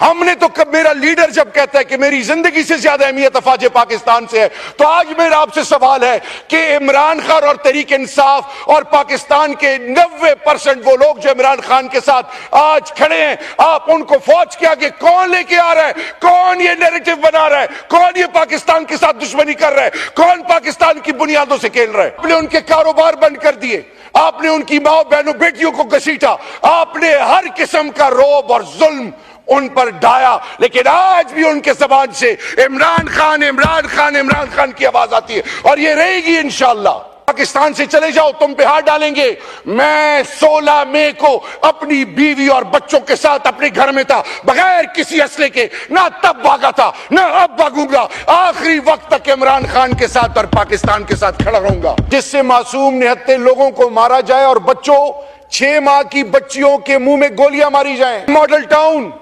हमने तो कब, मेरा लीडर जब कहता है कि मेरी जिंदगी से ज्यादा अहमियत अफवाज पाकिस्तान से है, तो आज मेरा आपसे सवाल है कि इमरान खान और तहरीक इंसाफ और पाकिस्तान के 90% वो लोग जो इमरान खान के साथ आज खड़े हैं, आप उनको फौज के आगे कौन लेके आ रहा है? कौन ये नैरेटिव बना रहा है? कौन ये पाकिस्तान के साथ दुश्मनी कर रहा है? कौन पाकिस्तान की बुनियादों से खेल रहा है? आपने उनके कारोबार बंद कर दिए, आपने उनकी माओ बहनों बेटियों को घसीटा, आपने हर किस्म का रौब और जुल्म उन पर ढाया, लेकिन आज भी उनके जबान से इमरान खान इमरान खान इमरान खान की आवाज आती है और ये रहेगी इंशाअल्लाह। पाकिस्तान से चले जाओ, तुम पे हाथ डालेंगे। मैं 16 मई को अपनी बीवी और बच्चों के साथ अपने घर में था, बगैर किसी असले के, ना तब भागा था ना अब भागूंगा, आखिरी वक्त तक इमरान खान के साथ और पाकिस्तान के साथ खड़ा रहूंगा। जिससे मासूम निहत्ते लोगों को मारा जाए और बच्चों, 6 माह की बच्चियों के मुंह में गोलियां मारी जाएं। मॉडल टाउन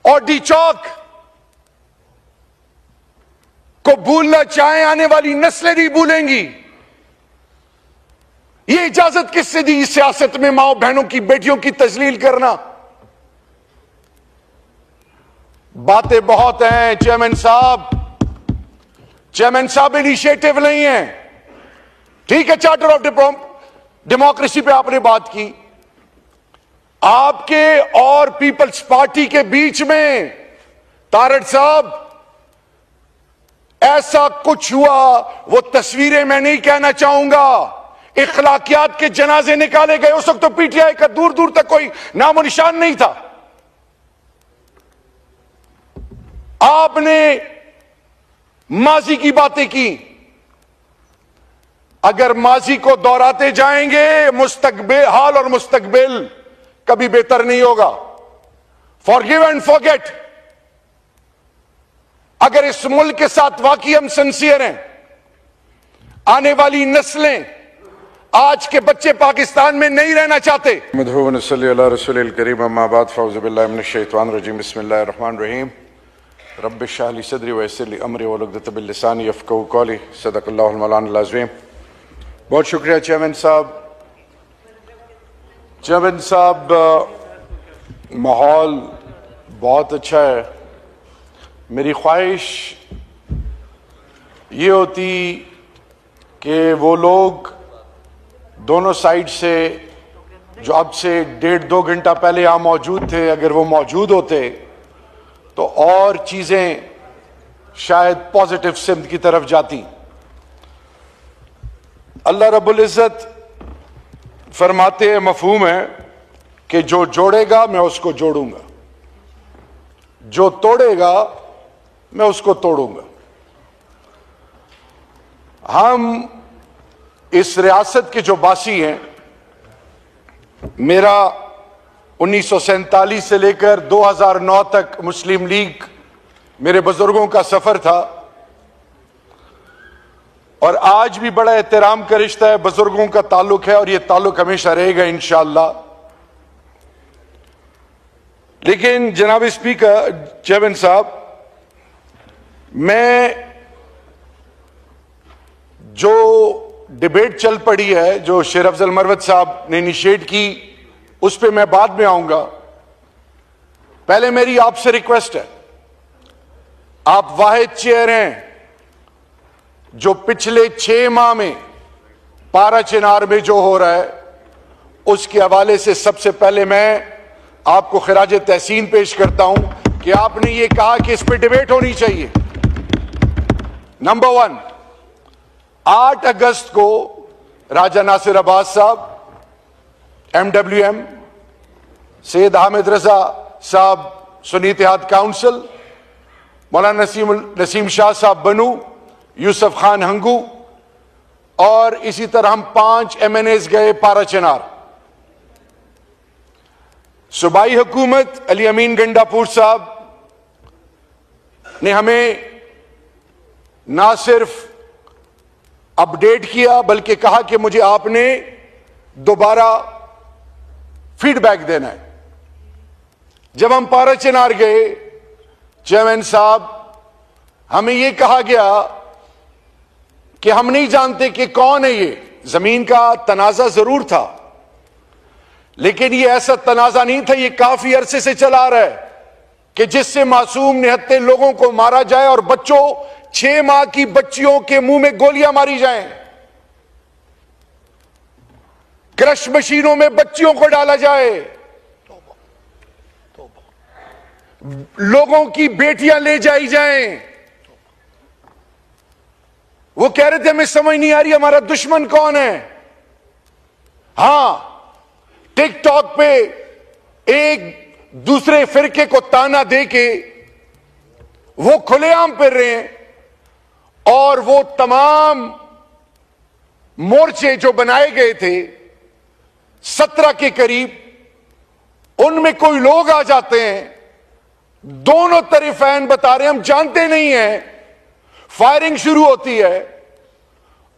और डी चौक को भूलना चाहें, आने वाली नस्लें नहीं भूलेंगी। ये इजाजत किससे दी इस सियासत में माओ बहनों की बेटियों की तजलील करना? बातें बहुत हैं चेयरमैन साहब इनिशिएटिव नहीं है। ठीक है, चार्टर ऑफ डेमोक्रेसी पे आपने बात की, आपके और पीपल्स पार्टी के बीच में तारड़ साहब ऐसा कुछ हुआ, वो तस्वीरें मैं नहीं कहना चाहूंगा। इखलाकियात के जनाजे निकाले गए, उस वक्त तो पीटीआई का दूर दूर तक कोई नामो निशान नहीं था। आपने माजी की बातें की, अगर माजी को दोहराते जाएंगे मुस्तकबिल, हाल और मुस्तकबिल कभी बेहतर नहीं होगा। Forgive and forget. अगर इस मुल्क के साथ वाकई हम सिंसियर हैं, आने वाली नस्लें, आज के बच्चे पाकिस्तान में नहीं रहना चाहते। बिस्मिल्लाहिर्रहमानिर्रहीम। रब्बि इश्रह ली सदरी व यस्सिर ली अमरी वहलुल मिन लिसानी यफ़क़हू क़ौली। सदक़ल्लाहुल मौलाना अज़ीम। बहुत शुक्रिया चेयरमैन साहब, माहौल बहुत अच्छा है। मेरी ख्वाहिश ये होती कि वो लोग दोनों साइड से जो अब से 1.5-2 घंटा पहले यहाँ मौजूद थे, अगर वो मौजूद होते तो और चीज़ें शायद पॉजिटिव सिम्त की तरफ जाती। अल्लाह रब्बुल इज़्ज़त फरमाते हैं, मफहूम है कि जो जोड़ेगा मैं उसको जोड़ूंगा, जो तोड़ेगा मैं उसको तोड़ूंगा। हम इस रियासत के जो बासी हैं, मेरा 1947 से लेकर 2009 तक मुस्लिम लीग मेरे बुजुर्गों का सफर था और आज भी बड़ा एहतराम का रिश्ता है, बुजुर्गों का ताल्लुक है और यह ताल्लुक हमेशा रहेगा इंशाअल्लाह। लेकिन जनाब स्पीकर, चेयरमैन साहब, मैं जो डिबेट चल पड़ी है, जो शेर अफजल मरवत साहब ने इनिशिएट की, उस पर मैं बाद में आऊंगा। पहले मेरी आपसे रिक्वेस्ट है, आप वाहिद चेयर हैं जो पिछले 6 माह में पारा चिनार में जो हो रहा है उसके हवाले से सबसे पहले मैं आपको खिराज तहसीन पेश करता हूं कि आपने ये कहा कि इस पर डिबेट होनी चाहिए। नंबर 1, 8 अगस्त को राजा नासिर अब्बास साहब, MWM, सैयद हामिद रजा साहब, सुन्नी इत्तेहाद काउंसिल, मौलाना नसीम शाह साहब बनू, यूसुफ खान हंगू और इसी तरह हम 5 MNAs गए पारा चिनार। सूबाई हुकूमत अली अमीन गंडापुर साहब ने हमें ना सिर्फ अपडेट किया बल्कि कहा कि मुझे आपने दोबारा फीडबैक देना है। जब हम पारा चिनार गए, चेयरमैन साहब, हमें यह कहा गया कि हम नहीं जानते कि कौन है ये। जमीन का तनाजा जरूर था, लेकिन ये ऐसा तनाजा नहीं था, ये काफी अरसे से चला रहा है कि जिससे मासूम निहत्थे लोगों को मारा जाए और बच्चों 6 माह की बच्चियों के मुंह में गोलियां मारी जाएं, क्रश मशीनों में बच्चियों को डाला जाए, लोगों की बेटियां ले जाई जाएं। वो कह रहे थे हमें समझ नहीं आ रही हमारा दुश्मन कौन है। हां, टिकटॉक पे एक दूसरे फिरके को ताना दे के वो खुलेआम फिर रहे हैं और वो तमाम मोर्चे जो बनाए गए थे 17 के करीब, उनमें कोई लोग आ जाते हैं, दोनों तरफ फैन बता रहे हैं हम जानते नहीं हैं, फायरिंग शुरू होती है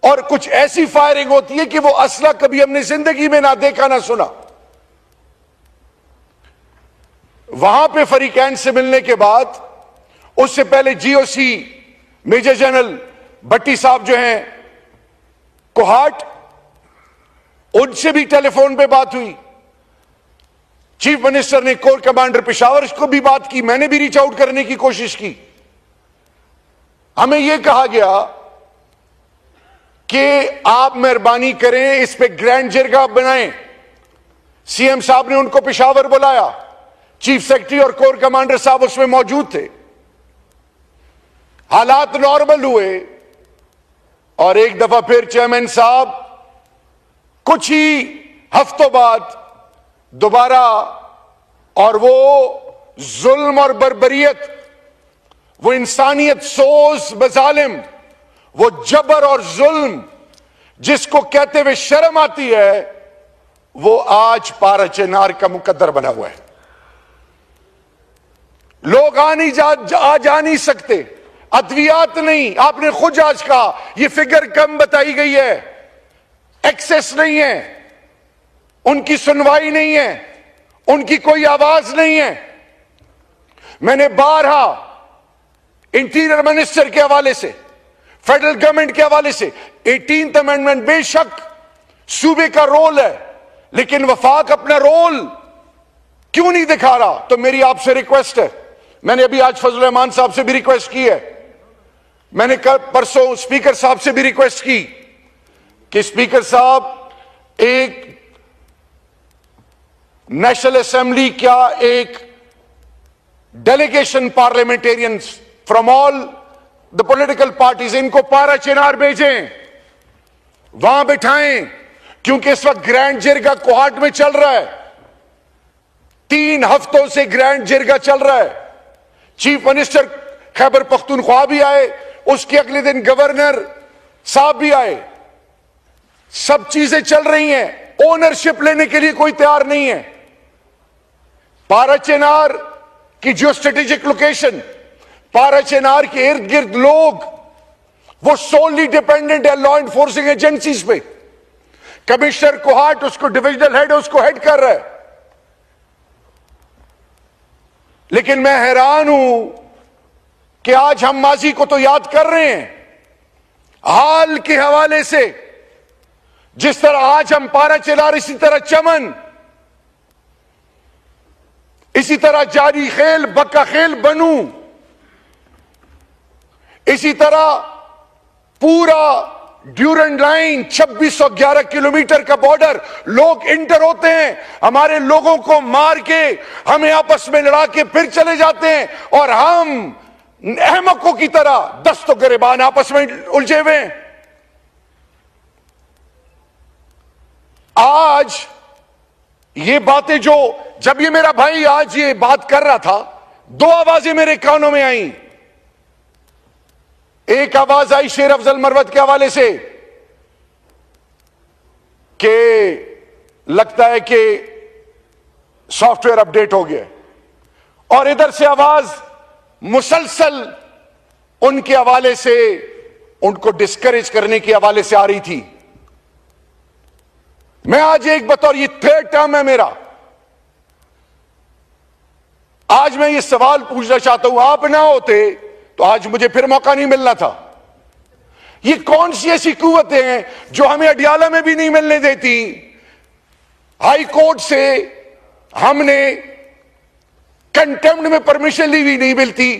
और कुछ ऐसी फायरिंग होती है कि वो असला कभी हमने जिंदगी में ना देखा ना सुना। वहां पे फरीकैन से मिलने के बाद, उससे पहले जीओसी मेजर जनरल भट्टी साहब जो हैं कोहाट, उनसे भी टेलीफोन पे बात हुई। चीफ मिनिस्टर ने कोर कमांडर पेशावर को भी बात की, मैंने भी रीच आउट करने की कोशिश की। हमें यह कहा गया कि आप मेहरबानी करें इस पे ग्रैंड जिरगा बनाएं। सीएम साहब ने उनको पेशावर बुलाया, चीफ सेक्रेटरी और कोर कमांडर साहब उसमें मौजूद थे। हालात नॉर्मल हुए और एक दफा फिर चेयरमैन साहब कुछ ही हफ्तों बाद दोबारा, और वो जुल्म और बर्बरियत, वो इंसानियत सोज मजालिम, वो जबर और जुल्म जिसको कहते हुए शर्म आती है, वो आज पारा चिनार का मुकद्दर बना हुआ है। लोग आ जा नहीं सकते, अद्वियात नहीं, आपने खुद आज कहा ये फिगर कम बताई गई है, एक्सेस नहीं है, उनकी सुनवाई नहीं है, उनकी कोई आवाज नहीं है। मैंने बारहा इंटीरियर मिनिस्टर के हवाले से, फेडरल गवर्नमेंट के हवाले से, 18th अमेंडमेंट बेशक सूबे का रोल है, लेकिन वफाक अपना रोल क्यों नहीं दिखा रहा? तो मेरी आपसे रिक्वेस्ट है, मैंने अभी आज फजल रहमान साहब से भी रिक्वेस्ट की है, मैंने कल परसों स्पीकर साहब से भी रिक्वेस्ट की कि स्पीकर साहब, एक नेशनल असेंबली क्या एक delegation parliamentarians from all the political parties, इनको पारा चिनार भेजें, वहां बिठाएं, क्योंकि इस वक्त ग्रैंड जिरगा कोहाट में चल रहा है, 3 हफ्तों से ग्रैंड जिरगा चल रहा है। चीफ मिनिस्टर खैबर पख्तूनख्वा भी आए, उसके अगले दिन गवर्नर साहब भी आए, सब चीजें चल रही हैं, ओनरशिप लेने के लिए कोई तैयार नहीं है। पारा चिनार की जो स्ट्रेटेजिक लोकेशन, पारा चिनार के इर्द गिर्द लोग, वो सोलली डिपेंडेंट है लॉ एनफोर्सिंग एजेंसीज पे। कमिश्नर कोहाट उसको डिविजनल हेड, उसको हेड कर रहा है। लेकिन मैं हैरान हूं कि आज हम माजी को तो याद कर रहे हैं, हाल के हवाले से जिस तरह आज हम पारा चिनार, इसी तरह चमन, इसी तरह जारी खेल, बक्का खेल, बनू, इसी तरह पूरा ड्यूरेंट लाइन 2611 किलोमीटर का बॉर्डर, लोग इंटर होते हैं, हमारे लोगों को मार के हमें आपस में लड़ा के फिर चले जाते हैं, और हम अहमकों की तरह दस्तों गिरेबान आपस में उलझे हुए हैं। आज ये बातें जो, जब ये मेरा भाई आज ये बात कर रहा था, 2 आवाजें मेरे कानों में आई। एक आवाज आई शेर अफजल मरवत के हवाले से कि लगता है कि सॉफ्टवेयर अपडेट हो गया, और इधर से आवाज मुसलसल उनके हवाले से, उनको डिस्करेज करने के हवाले से आ रही थी। मैं आज एक बतौर, ये 3rd टर्म है मेरा, आज मैं ये सवाल पूछना चाहता हूं, आप ना होते तो आज मुझे फिर मौका नहीं मिलना था। ये कौन सी ऐसी कुव्वतें हैं जो हमें अडियाला में भी नहीं मिलने देती? हाई कोर्ट से हमने कंटेम्प्ट में परमिशन ली हुई नहीं मिलती।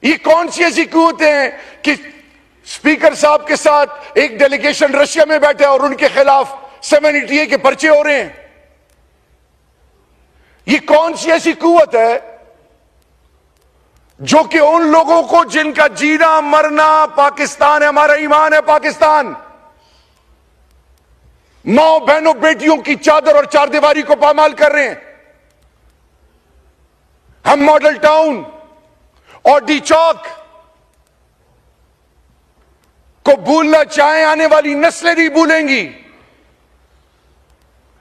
ये कौन सी ऐसी कुव्वतें हैं कि स्पीकर साहब के साथ एक डेलीगेशन रशिया में बैठे और उनके खिलाफ 780A के पर्चे हो रहे हैं? ये कौन सी ऐसी कुव्वत है जो कि उन लोगों को जिनका जीना मरना पाकिस्तान है, हमारा ईमान है पाकिस्तान, माओ बहनों बेटियों की चादर और चारदीवारी को पामाल कर रहे हैं? हम मॉडल टाउन और डी चौक को भूलना चाहें, आने वाली नस्लें नहीं भूलेंगी।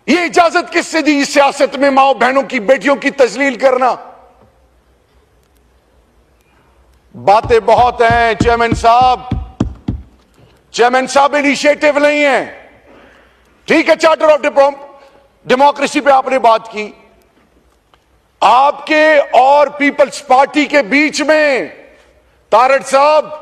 ये इजाजत किससे दी इस सियासत में माओ बहनों की बेटियों की तजलील करना? बातें बहुत हैं चेयरमैन साहब इनिशिएटिव नहीं है। ठीक है, चार्टर ऑफ डेमोक्रेसी पे आपने बात की, आपके और पीपल्स पार्टी के बीच में तारड़ साहब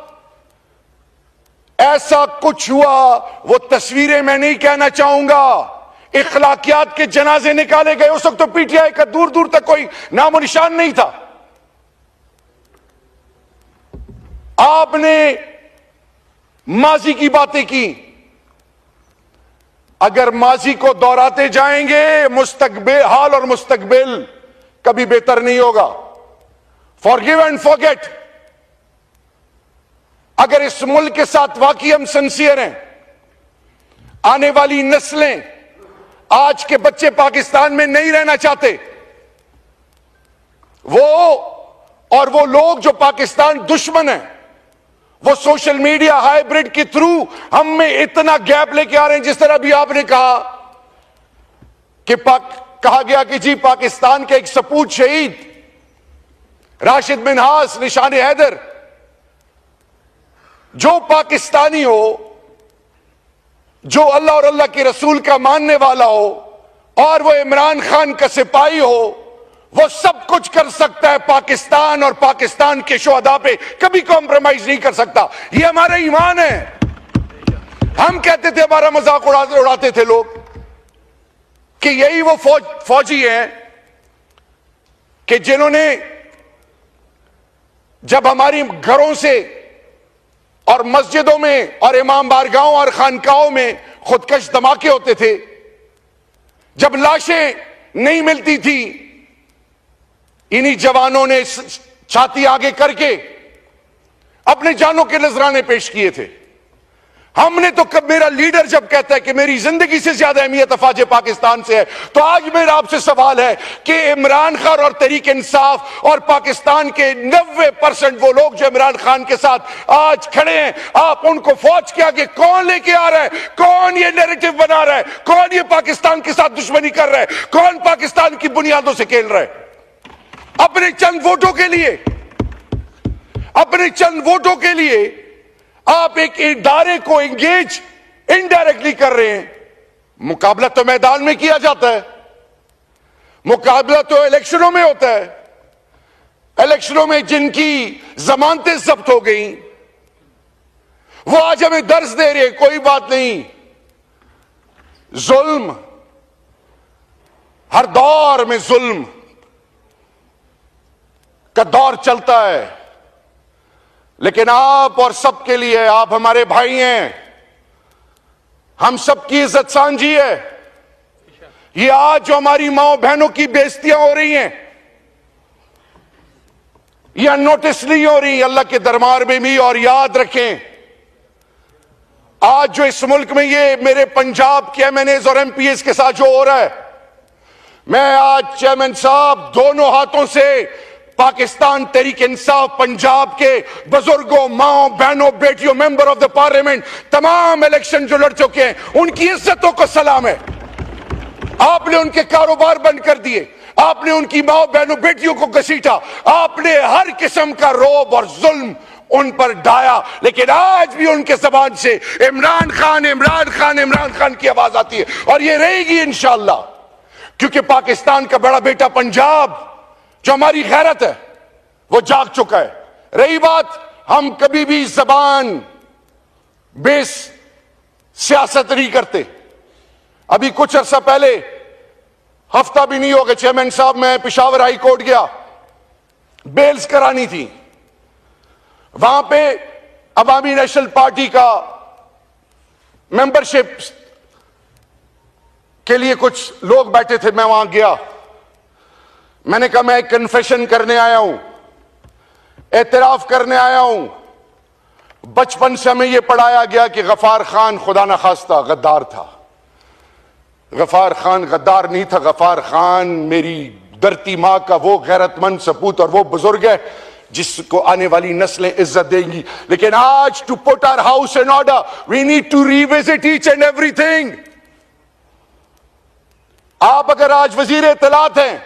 ऐसा कुछ हुआ, वो तस्वीरें मैं नहीं कहना चाहूंगा, इखलाकियात के जनाजे निकाले गए। उस वक्त तो पीटीआई का दूर दूर तक कोई नामो निशान नहीं था। आपने माजी की बातें की, अगर माजी को दोहराते जाएंगे मुस्तकबिल, हाल और मुस्तकबिल कभी बेहतर नहीं होगा। Forgive and forget. अगर इस मुल्क के साथ वाकई हम सिंसियर हैं, आने वाली नस्लें, आज के बच्चे पाकिस्तान में नहीं रहना चाहते, वो लोग जो पाकिस्तान दुश्मन है, वो सोशल मीडिया हाइब्रिड के थ्रू हम में इतना गैप लेके आ रहे हैं। जिस तरह भी आपने कहा कि कहा गया कि जी पाकिस्तान के एक सपूत शहीद राशिद मिन्हास, निशान हैदर, जो पाकिस्तानी हो, जो अल्लाह और अल्लाह के रसूल का मानने वाला हो और वो इमरान खान का सिपाही हो, वो सब कुछ कर सकता है। पाकिस्तान और पाकिस्तान के शुहदा पे कभी कॉम्प्रोमाइज नहीं कर सकता। ये हमारा ईमान है। हम कहते थे, हमारा मजाक उड़ाते थे लोग कि यही वो फौजी हैं कि जिन्होंने जब हमारी घरों से और मस्जिदों में और इमाम बारगाहों और खानकाहों में खुदकश धमाके होते थे, जब लाशें नहीं मिलती थी, इन्हीं जवानों ने छाती आगे करके अपने जानों के नजराने पेश किए थे। हमने तो कब, मेरा लीडर जब कहता है कि मेरी जिंदगी से ज्यादा अहमियत अफवाज पाकिस्तान से है, तो आज मेरा आपसे सवाल है कि इमरान खान और तहरीक इंसाफ और पाकिस्तान के 90% वो लोग जो इमरान खान के साथ आज खड़े हैं, आप उनको फौज के आगे कौन लेके आ रहा है? कौन ये नैरेटिव बना रहा है? कौन ये पाकिस्तान के साथ दुश्मनी कर रहा है? कौन पाकिस्तान की बुनियादों से खेल रहा है? अपने चंद वोटों के लिए, अपने चंद वोटों के लिए आप एक इदारे को एंगेज इनडायरेक्टली कर रहे हैं। मुकाबला तो मैदान में किया जाता है, मुकाबला तो इलेक्शनों में होता है। इलेक्शनों में जिनकी जमानतें जब्त हो गई, वो आज हमें दर्ज दे रहे हैं। कोई बात नहीं, जुल्म, हर दौर में जुल्म का दौर चलता है, लेकिन आप और सबके लिए, आप हमारे भाई हैं, हम सबकी इज्जत सांझी है। ये आज जो हमारी माओ बहनों की बेइज्जतियां हो रही हैं, ये अननोटिस नहीं हो रही अल्लाह के दरबार में भी। और याद रखें, आज जो इस मुल्क में ये मेरे पंजाब के एमएनएज और एमपीएस के साथ जो हो रहा है, मैं आज चेयरमैन साहब दोनों हाथों से पाकिस्तान तहरीक इंसाफ पंजाब के बुजुर्गों, माओ बहनों, बेटियों, मेंबर ऑफ द पार्लियामेंट, तमाम इलेक्शन जो लड़ चुके हैं, उनकी इज्जतों को सलाम है। आपने उनके कारोबार बंद कर दिए, आपने उनकी माओ बहनों बेटियों को घसीटा, आपने हर किस्म का रौब और जुल्म उन पर ढाया, लेकिन आज भी उनके जबान से इमरान खान, इमरान खान, इमरान खान की आवाज आती है। और ये रहेगी इंशाअल्लाह, क्योंकि पाकिस्तान का बड़ा बेटा पंजाब जो हमारी गैरत है, वो जाग चुका है। रही बात, हम कभी भी जबान बेस सियासत नहीं करते। अभी कुछ अर्सा पहले हफ्ता भी नहीं हो गया चेयरमैन साहब, मैं पेशावर हाई कोर्ट गया, बेल्स करानी थी। वहां पे अवामी नेशनल पार्टी का मेंबरशिप के लिए कुछ लोग बैठे थे, मैं वहां गया। मैंने कहा मैं एक कन्फेशन करने आया हूं, एतराफ करने आया हूं। बचपन से हमें यह पढ़ाया गया कि गफार खान खुदा न खास्ता गद्दार था। गफार खान गद्दार नहीं था, गफार खान मेरी धरती मां का वो गैरतमंद सपूत और वो बुजुर्ग है जिसको आने वाली नस्लें इज्जत देंगी। लेकिन आज to put our house in order we need to revisit each and everything. आप अगर आज वजीर इत्तलात हैं,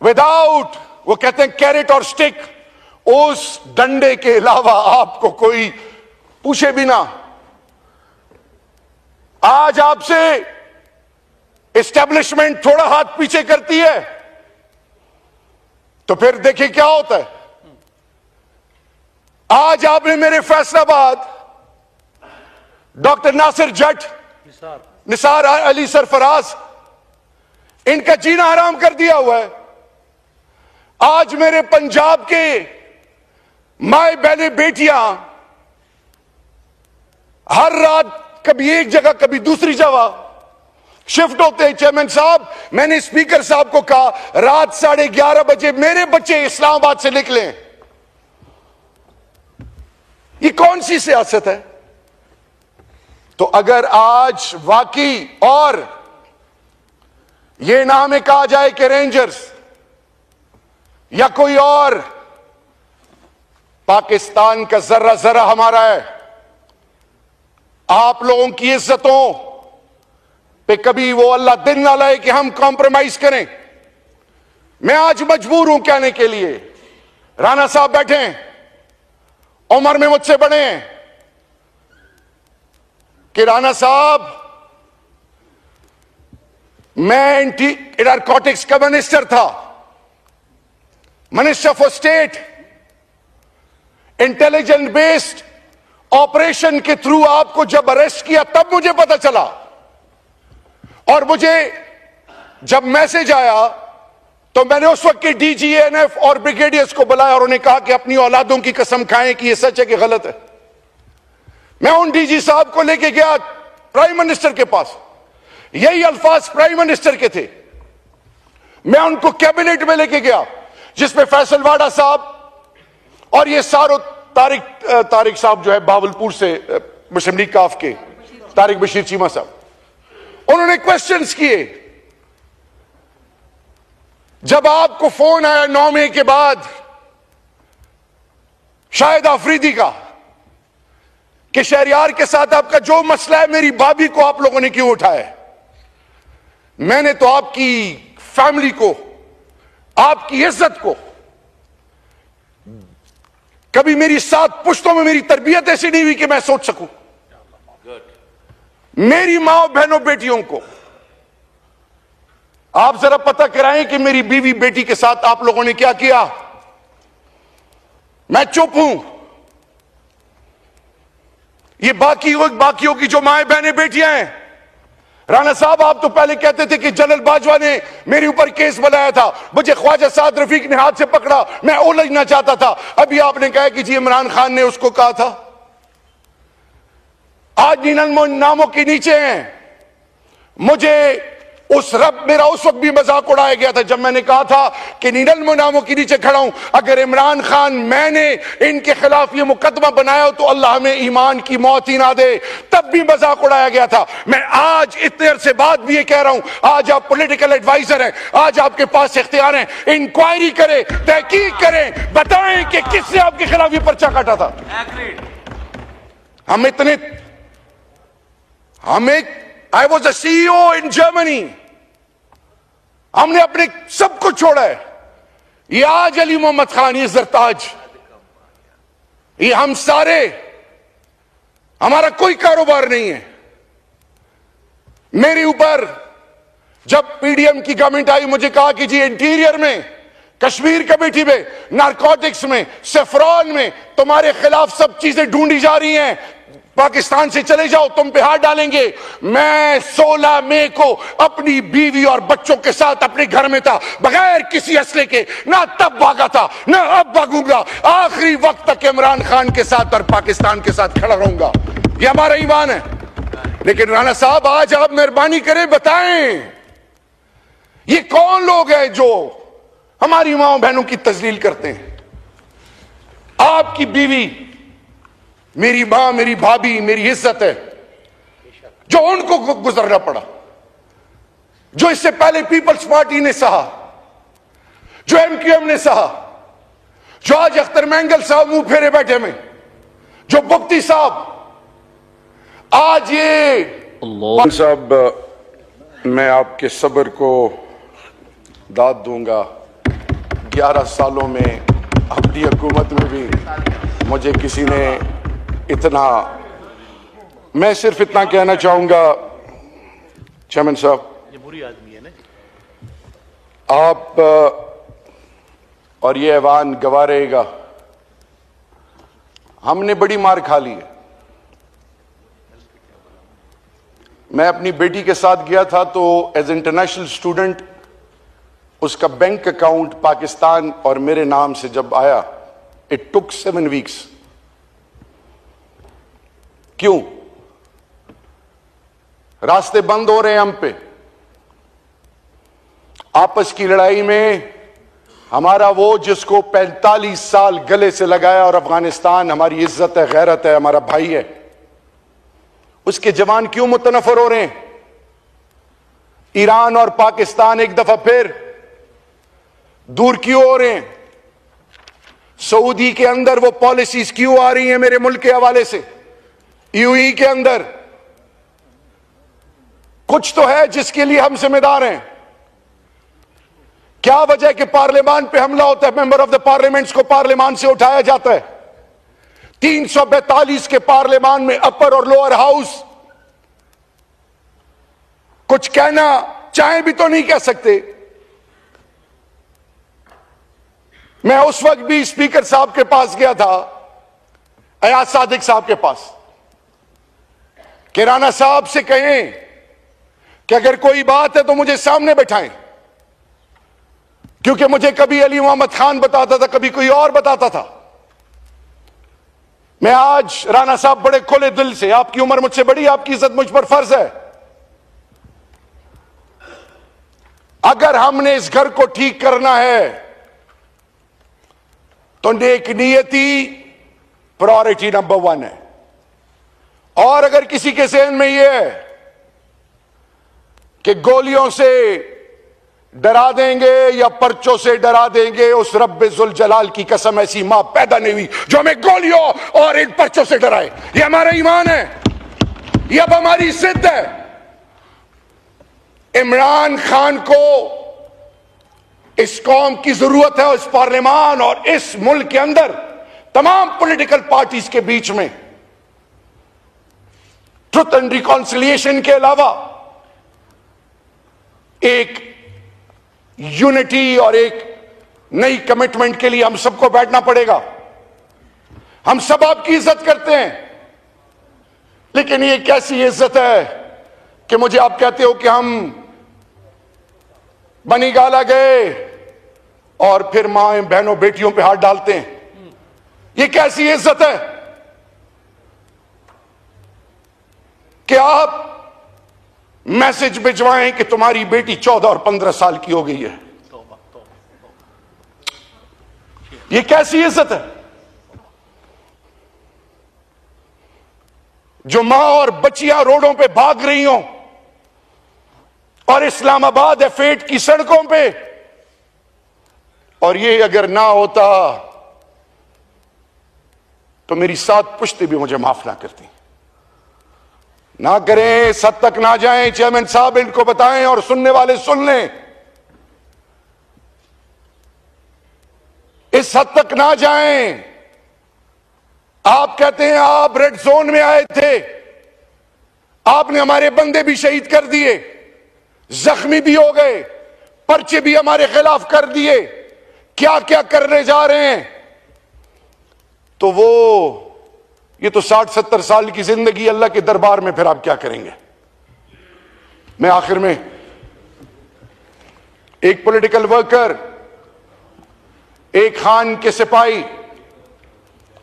विदाउट, वो कहते हैं कैरेट और स्टिक, उस डंडे के अलावा आपको कोई पूछे भी ना। आज आपसे एस्टेब्लिशमेंट थोड़ा हाथ पीछे करती है तो फिर देखिए क्या होता है। आज आपने मेरे फैसलाबाद डॉक्टर नासिर जट, निसार अली सरफराज, इनका जीना हराम कर दिया हुआ है। आज मेरे पंजाब के माए बहने बेटियां हर रात कभी एक जगह कभी दूसरी जगह शिफ्ट होते हैं। चेयरमैन साहब, मैंने स्पीकर साहब को कहा रात 11:30 बजे मेरे बच्चे इस्लामाबाद से निकले। ये कौन सी सियासत है? तो अगर आज वाकई और ये ना हमें कहा जाए कि रेंजर्स या कोई और, पाकिस्तान का जर्रा जर्रा हमारा है। आप लोगों की इज्जतों पे कभी वो अल्लाह दिन ना लाए कि हम कॉम्प्रोमाइज करें। मैं आज मजबूर हूं कहने के लिए, राणा साहब बैठे हैं, उम्र में मुझसे बड़े हैं, कि राणा साहब मैं नारकोटिक्स का मिनिस्टर था, minister for state. Intelligence based operation के थ्रू आपको जब अरेस्ट किया तब मुझे पता चला, और मुझे जब मैसेज आया तो मैंने उस वक्त के डीजीएनएफ और ब्रिगेडियर्स को बुलाया और उन्हें कहा कि अपनी औलादों की कसम खाएं कि यह सच है कि गलत है। मैं उन डीजी साहब को लेके गया प्राइम मिनिस्टर के पास, यही अल्फाज प्राइम मिनिस्टर के थे। मैं उनको कैबिनेट में लेके गया जिसमें फैसल वाडा साहब और ये सारो तारिक साहब जो है बावलपुर से, मुस्लिम लीग काफ के तारिक बशीर चीमा साहब, उन्होंने क्वेश्चंस किए। जब आपको फोन आया 9 मई के बाद शाहिद आफरीदी का कि शहरियार के साथ आपका जो मसला है, मेरी भाभी को आप लोगों ने क्यों उठाया, मैंने तो आपकी फैमिली को, आपकी इज्जत को, कभी मेरी 7 पुश्तों में मेरी तरबियत ऐसी नहीं हुई कि मैं सोच सकूं। मेरी मां बहनों बेटियों को आप जरा पता कराएं कि मेरी बीवी बेटी के साथ आप लोगों ने क्या किया। मैं चुप हूं। ये बाकियों की जो माएं बहनें बेटियां हैं, राणा साहब आप तो पहले कहते थे कि जनरल बाजवा ने मेरे ऊपर केस बनाया था, मुझे ख्वाजा साद रफीक ने हाथ से पकड़ा, मैं उलझना चाहता था। अभी आपने कहा कि जी इमरान खान ने उसको कहा था। आज नामों के नीचे हैं। मुझे मेरा उस वक्त भी मजाक उड़ाया गया था जब मैंने कहा था कि नीनल नामों के नीचे खड़ा हूं, अगर इमरान खान मैंने इनके खिलाफ ये मुकदमा बनाया हो तो अल्लाह हमें ईमान की मौत ही ना दे। तब भी मजाक उड़ाया गया था। मैं आज इतने अरसे बाद भी ये कह रहा हूं, आज आप पॉलिटिकल एडवाइजर हैं, आज आपके पास इख्तियार हैं, इंक्वायरी करें, तहकीक करें, बताएं कि किसने आपके खिलाफ ये पर्चा काटा था। I was a CEO in Germany, हमने अपने सब कुछ छोड़ा है। ये आज अली मोहम्मद खान, ये जरताज, ये हम सारे, हमारा कोई कारोबार नहीं है। मेरे ऊपर जब PDM की गवर्नमेंट आई, मुझे कहा कि जी इंटीरियर में, कश्मीर कमेटी में, नारकोटिक्स में, सेफ्रॉन में तुम्हारे खिलाफ सब चीजें ढूंढी जा रही हैं, पाकिस्तान से चले जाओ, तुम पे हाथ डालेंगे। मैं 16 मई को अपनी बीवी और बच्चों के साथ अपने घर में था, बगैर किसी असले के, ना तब भागा था ना अब भागूंगा, आखिरी वक्त तक इमरान खान के साथ और पाकिस्तान के साथ खड़ा रहूंगा। ये हमारा ईमान है। लेकिन राणा साहब, आज आप मेहरबानी करें, बताएं ये कौन लोग हैं जो हमारी माओ बहनों की तजलील करते हैं? आपकी बीवी मेरी मां, मेरी भाभी, मेरी इज्जत है, जो उनको गुजरना पड़ा, जो इससे पहले पीपल्स पार्टी ने सहा, जो एमक्यूएम ने सहा, जो आज अख्तर मैंगल साहब मुंह फेरे बैठे में, जो बुक्ति साहब, आज ये साहब, मैं आपके सब्र को दाद दूंगा। 11 सालों में अपनी हुकूमत में भी मुझे किसी ने इतना, मैं सिर्फ इतना कहना चाहूंगा चेयरमैन साहब, ये बुरी आदमी है ना, आप और ये ऐवान गवाह रहेगा, हमने बड़ी मार खा ली है। मैं अपनी बेटी के साथ गया था तो एज इंटरनेशनल स्टूडेंट उसका बैंक अकाउंट पाकिस्तान और मेरे नाम से जब आया, इट टुक 7 वीक्स। क्यों? रास्ते बंद हो रहे हैं हम पे। आपस की लड़ाई में हमारा वो जिसको 45 साल गले से लगाया, और अफगानिस्तान हमारी इज्जत है, गैरत है, हमारा भाई है, उसके जवान क्यों मुतनफर हो रहे हैं? ईरान और पाकिस्तान एक दफा फिर दूर क्यों हो रहे हैं? सऊदी के अंदर वो पॉलिसीज क्यों आ रही हैं मेरे मुल्क के हवाले से? यूएई के अंदर कुछ तो है जिसके लिए हम जिम्मेदार हैं। क्या वजह कि पार्लियामान पे हमला होता है, मेंबर ऑफ द पार्लियामेंट्स को पार्लियामान से उठाया जाता है? 342 के पार्लियामान में अपर और लोअर हाउस कुछ कहना चाहे भी तो नहीं कह सकते। मैं उस वक्त भी स्पीकर साहब के पास गया था, अयाज सादिक साहब के पास, कि राणा साहब से कहें कि अगर कोई बात है तो मुझे सामने बैठाएं, क्योंकि मुझे कभी अली मोहम्मद खान बताता था, कभी कोई और बताता था। मैं आज राणा साहब बड़े खुले दिल से, आपकी उम्र मुझसे बड़ी, आपकी इज्जत मुझ पर फर्ज है, अगर हमने इस घर को ठीक करना है तो नेक नियति प्रायोरिटी नंबर 1 है। और अगर किसी के ज़हन में यह है कि गोलियों से डरा देंगे या पर्चों से डरा देंगे, उस रब्बे जुल जलाल की कसम, ऐसी मां पैदा नहीं हुई जो हमें गोलियों और इन पर्चों से डराए। ये हमारा ईमान है, ये अब हमारी जिद है। इमरान खान को इस कौम की जरूरत है, इस पार्लियामान और इस मुल्क के अंदर तमाम पॉलिटिकल पार्टीज के बीच में ट्रुथ एंड रिकॉन्सिलिएशन के अलावा एक यूनिटी और एक नई कमिटमेंट के लिए हम सबको बैठना पड़ेगा। हम सब आपकी इज्जत करते हैं, लेकिन ये कैसी इज्जत है कि मुझे आप कहते हो कि हम बनी गाला गए और फिर मां बहनों बेटियों पे हाथ डालते हैं। ये कैसी इज्जत है कि आप मैसेज भिजवाएं कि तुम्हारी बेटी 14 और 15 साल की हो गई है? ये कैसी इज्जत है? जो मां और बच्चियां रोडों पे भाग रही हों और इस्लामाबाद F8 की सड़कों पे, और ये अगर ना होता तो मेरी 7 पुश्ते भी मुझे माफ ना करती। ना करें, इस हद तक ना जाएं। चेयरमैन साहब इनको बताएं और सुनने वाले सुन लें, इस हद तक ना जाएं। आप कहते हैं आप रेड जोन में आए थे, आपने हमारे बंदे भी शहीद कर दिए, जख्मी भी हो गए, पर्चे भी हमारे खिलाफ कर दिए, क्या क्या करने जा रहे हैं। तो वो ये तो 60-70 साल की जिंदगी अल्लाह के दरबार में, फिर आप क्या करेंगे? मैं आखिर में, एक पॉलिटिकल वर्कर, एक खान के सिपाही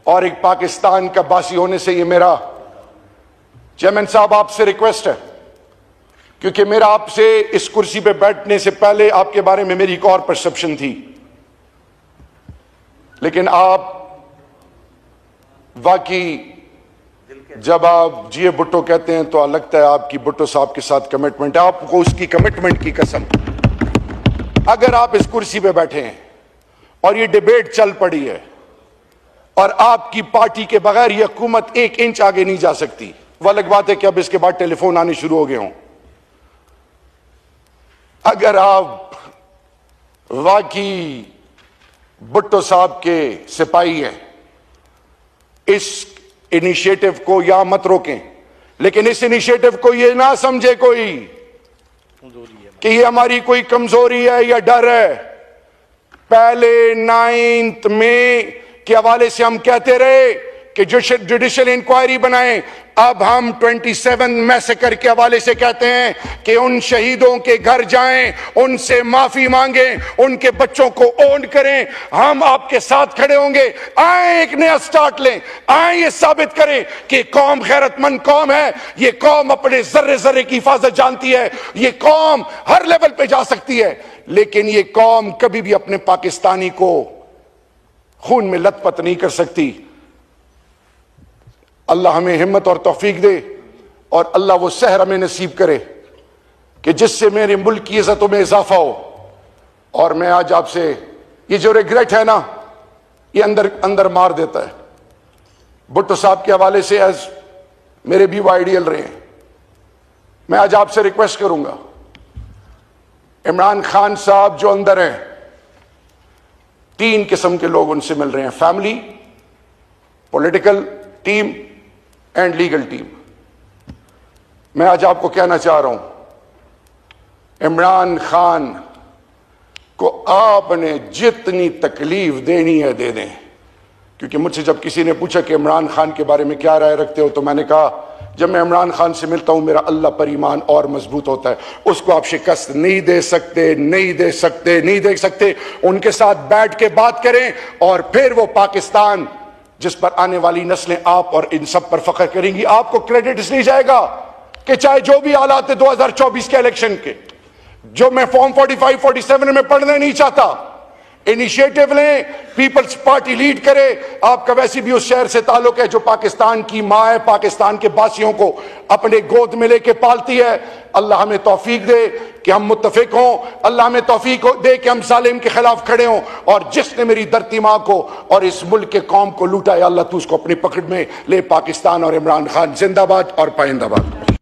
और एक पाकिस्तान का बासी होने से, ये मेरा चेयरमैन साहब आपसे रिक्वेस्ट है, क्योंकि मेरा आपसे इस कुर्सी पे बैठने से पहले आपके बारे में मेरी एक और परसेप्शन थी, लेकिन आप वाकई जब आप जीए भुट्टो कहते हैं तो लगता है आपकी भुट्टो साहब के साथ कमिटमेंट है। आपको उसकी कमिटमेंट की कसम, अगर आप इस कुर्सी पे बैठे हैं और ये डिबेट चल पड़ी है और आपकी पार्टी के बगैर ये हुकूमत 1 इंच आगे नहीं जा सकती, वो अलग बात है कि अब इसके बाद टेलीफोन आने शुरू हो गए हों। अगर आप वाकई भुट्टो साहब के सिपाही हैं, इस इनिशिएटिव को या मत रोकें, लेकिन इस इनिशिएटिव को ये ना समझे कोई कि ये हमारी कोई कमजोरी है या डर है। पहले 9 मई के हवाले से हम कहते रहे कि जुडिशियल इंक्वायरी बनाएं, अब हम 27 मैसेकर के हवाले से कहते हैं कि उन शहीदों के घर जाएं, उनसे माफी मांगें, उनके बच्चों को ओन करें। हम आपके साथ खड़े होंगे। आए एक नया स्टार्ट लें, आए ये साबित करें कि कौम गैरतमंद कौम है, ये कौम अपने जर्रे जर्रे की हिफाजत जानती है, ये कौम हर लेवल पे जा सकती है, लेकिन ये कौम कभी भी अपने पाकिस्तानी को खून में लथपथ नहीं कर सकती। अल्लाह हमें हिम्मत और तौफीक दे और अल्लाह वो सहर हमें नसीब करे कि जिससे मेरे मुल्क की इज्जतों में इजाफा हो। और मैं आज आपसे, ये जो रिग्रेट है ना, ये अंदर अंदर मार देता है। भुट्टो साहब के हवाले से एज मेरे भी वो आइडियल रहे हैं। मैं आज आपसे रिक्वेस्ट करूंगा, इमरान खान साहब जो अंदर हैं, 3 किस्म के लोग उनसे मिल रहे हैं, family, political team and legal team. मैं आज आपको कहना चाह रहा हूं, इमरान खान को आपने जितनी तकलीफ देनी है दे दें। क्योंकि मुझसे जब किसी ने पूछा कि इमरान खान के बारे में क्या राय रखते हो, तो मैंने कहा जब मैं इमरान खान से मिलता हूं मेरा अल्लाह पर ईमान और मजबूत होता है। उसको आप शिकस्त नहीं दे सकते, नहीं दे सकते, नहीं दे सकते। उनके साथ बैठ के बात करें और फिर वो पाकिस्तान जिस पर आने वाली नस्लें आप और इन सब पर फख्र करेंगी। आपको क्रेडिट इसलिए जाएगा कि चाहे जो भी हालात है 2024 के इलेक्शन के, जो मैं फॉर्म 45-47 में पढ़ने नहीं चाहता, इनिशिएटिव लें, पीपल्स पार्टी लीड करे। आपका वैसे भी उस शहर से ताल्लुक है जो पाकिस्तान की माँ है, पाकिस्तान के बासियों को अपने गोद में लेके पालती है। अल्लाह हमें तौफीक दे कि हम मुत्तफिक हों, अल्लाह हमें तौफीक दे कि हम जालिम के खिलाफ खड़े हों। और जिसने मेरी धरती माँ को और इस मुल्क के कौम को लूटा है, अल्लाह तू उसको अपनी पकड़ में ले। पाकिस्तान और इमरान खान जिंदाबाद और पाइंदाबाद।